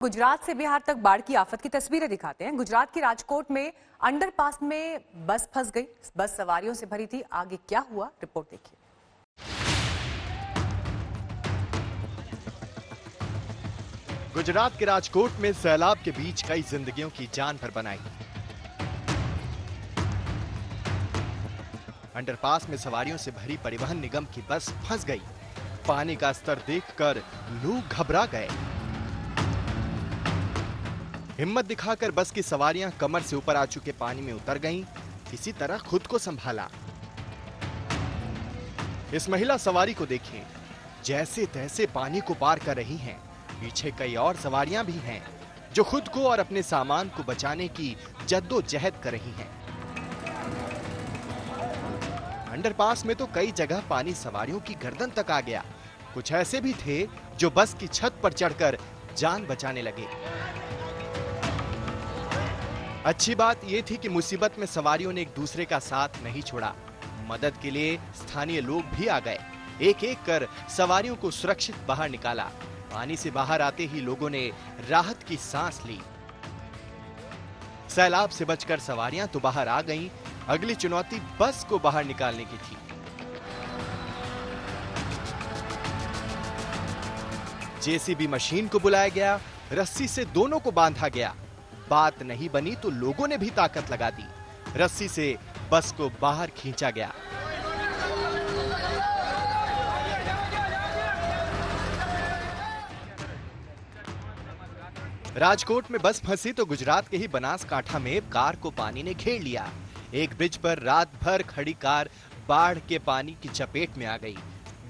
गुजरात से बिहार तक बाढ़ की आफत की तस्वीरें दिखाते हैं। गुजरात के राजकोट में अंडरपास में बस फंस गई। बस सवारियों से भरी थी। आगे क्या हुआ, रिपोर्ट देखिए। गुजरात के राजकोट में सैलाब के बीच कई जिंदगियों की जान पर बनाई। अंडरपास में सवारियों से भरी परिवहन निगम की बस फंस गई। पानी का स्तर देखकर लोग घबरा गए। हिम्मत दिखाकर बस की सवारियां कमर से ऊपर आ चुके पानी में उतर गईं। किसी तरह खुद को संभाला। इस महिला सवारी को देखें, जैसे तैसे पानी को पार कर रही हैं। पीछे कई और सवारियां भी हैं जो खुद को और अपने सामान को बचाने की जद्दोजहद कर रही हैं। अंडरपास में तो कई जगह पानी सवारियों की गर्दन तक आ गया। कुछ ऐसे भी थे जो बस की छत पर चढ़कर जान बचाने लगे। अच्छी बात यह थी कि मुसीबत में सवारियों ने एक दूसरे का साथ नहीं छोड़ा। मदद के लिए स्थानीय लोग भी आ गए। एक एक कर सवारियों को सुरक्षित बाहर निकाला। पानी से बाहर आते ही लोगों ने राहत की सांस ली। सैलाब से बचकर सवारियां तो बाहर आ गईं। अगली चुनौती बस को बाहर निकालने की थी। जेसीबी मशीन को बुलाया गया। रस्सी से दोनों को बांधा गया। बात नहीं बनी तो लोगों ने भी ताकत लगा दी। रस्सी से बस को बाहर खींचा गया। राजकोट में बस फंसी तो गुजरात के ही बनासकांठा में कार को पानी ने घेर लिया। एक ब्रिज पर रात भर खड़ी कार बाढ़ के पानी की चपेट में आ गई।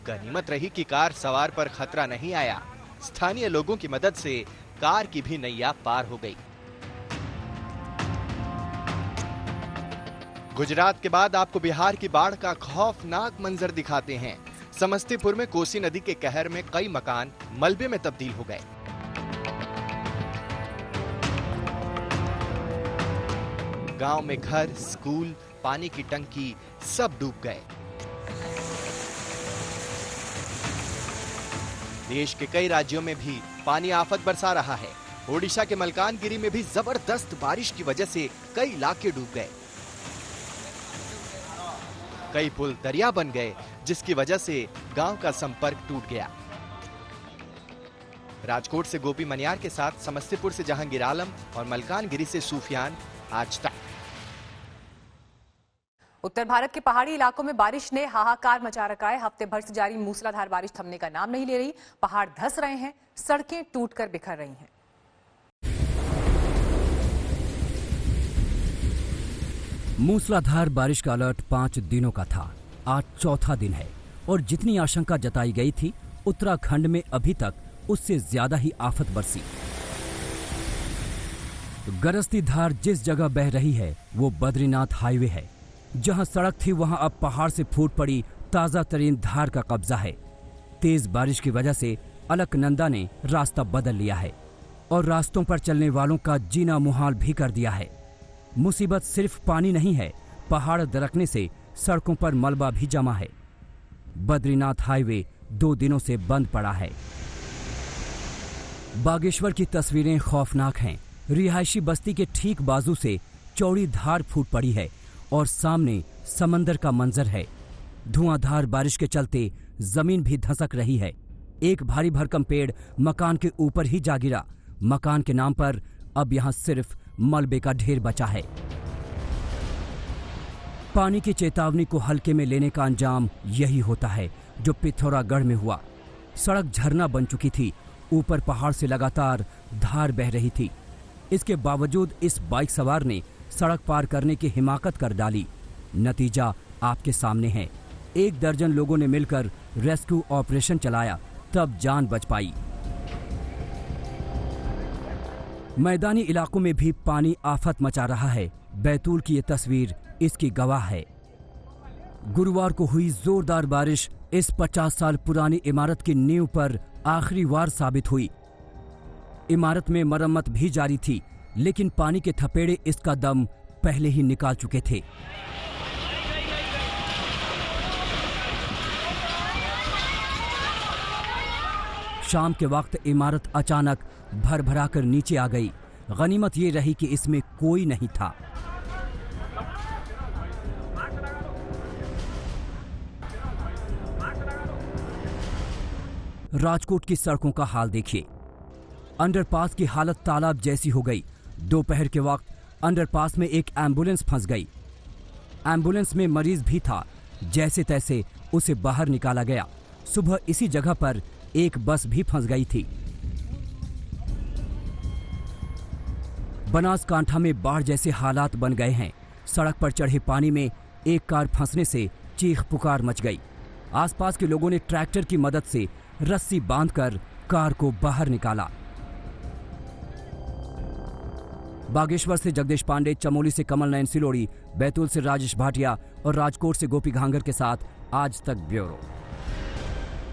गनीमत रही कि कार सवार पर खतरा नहीं आया। स्थानीय लोगों की मदद से कार की भी नैया पार हो गई। गुजरात के बाद आपको बिहार की बाढ़ का खौफनाक मंजर दिखाते हैं। समस्तीपुर में कोसी नदी के कहर में कई मकान मलबे में तब्दील हो गए। गांव में घर, स्कूल, पानी की टंकी सब डूब गए। देश के कई राज्यों में भी पानी आफत बरसा रहा है। ओडिशा के मलकानगिरी में भी जबरदस्त बारिश की वजह से कई इलाके डूब गए। कई पुल दरिया बन गए, जिसकी वजह से गांव का संपर्क टूट गया। राजकोट से गोपी मनियार के साथ समस्तीपुर से जहांगीर आलम और मलकानगिरी से सूफियान, आज तक। उत्तर भारत के पहाड़ी इलाकों में बारिश ने हाहाकार मचा रखा है। हफ्ते भर से जारी मूसलाधार बारिश थमने का नाम नहीं ले रही। पहाड़ धंस रहे हैं, सड़कें टूटकर बिखर रही हैं। मूसलाधार बारिश का अलर्ट 5 दिनों का था। आज चौथा दिन है और जितनी आशंका जताई गई थी, उत्तराखंड में अभी तक उससे ज्यादा ही आफत बरसी। गरजती धार जिस जगह बह रही है वो बद्रीनाथ हाईवे है। जहां सड़क थी वहां अब पहाड़ से फूट पड़ी ताजा तरीन धार का कब्जा है। तेज बारिश की वजह से अलकनंदा ने रास्ता बदल लिया है और रास्तों पर चलने वालों का जीना मुहाल भी कर दिया है। मुसीबत सिर्फ पानी नहीं है, पहाड़ दरकने से सड़कों पर मलबा भी जमा है। बद्रीनाथ हाईवे 2 दिनों से बंद पड़ा है। बागेश्वर की तस्वीरें खौफनाक हैं। रिहायशी बस्ती के ठीक बाजू से चौड़ी धार फूट पड़ी है और सामने समंदर का मंजर है। धुआंधार बारिश के चलते जमीन भी धसक रही है। एक भारी भरकम पेड़ मकान के ऊपर ही जा गिरा। मकान के नाम पर अब यहां सिर्फ मलबे का ढेर बचा है। पानी की चेतावनी को हल्के में लेने का अंजाम यही होता है जो पिथौरागढ़ में हुआ। सड़क झरना बन चुकी थी। ऊपर पहाड़ से लगातार धार बह रही थी। इसके बावजूद इस बाइक सवार ने सड़क पार करने की हिमाकत कर डाली। नतीजा आपके सामने है। 1 दर्जन लोगों ने मिलकर रेस्क्यू ऑपरेशन चलाया, तब जान बच पाई। मैदानी इलाकों में भी पानी आफत मचा रहा है। बैतूल की ये तस्वीर इसकी गवाह है। गुरुवार को हुई जोरदार बारिश इस 50 साल पुरानी इमारत की नींव पर आखिरी वार साबित हुई। इमारत में मरम्मत भी जारी थी, लेकिन पानी के थपेड़े इसका दम पहले ही निकाल चुके थे। शाम के वक्त इमारत अचानक भर भरा कर नीचे आ गई। गनीमत ये रही कि इसमें कोई नहीं था। राजकोट की सड़कों का हाल देखिए। अंडरपास की हालत तालाब जैसी हो गई। दोपहर के वक्त अंडरपास में एक एम्बुलेंस फंस गई। एम्बुलेंस में मरीज भी था। जैसे तैसे उसे बाहर निकाला गया। सुबह इसी जगह पर एक बस भी फंस गई थी। बनासकांठा में बाढ़ जैसे हालात बन गए हैं। सड़क पर चढ़े पानी में एक कार फंसने से चीख पुकार मच गई। आसपास के लोगों ने ट्रैक्टर की मदद से रस्सी बांधकर कार को बाहर निकाला। बागेश्वर से जगदीश पांडे, चमोली से कमल नयन सिलोड़ी, बैतूल से राजेश भाटिया और राजकोट से गोपी घांगर के साथ आज तक ब्यूरो।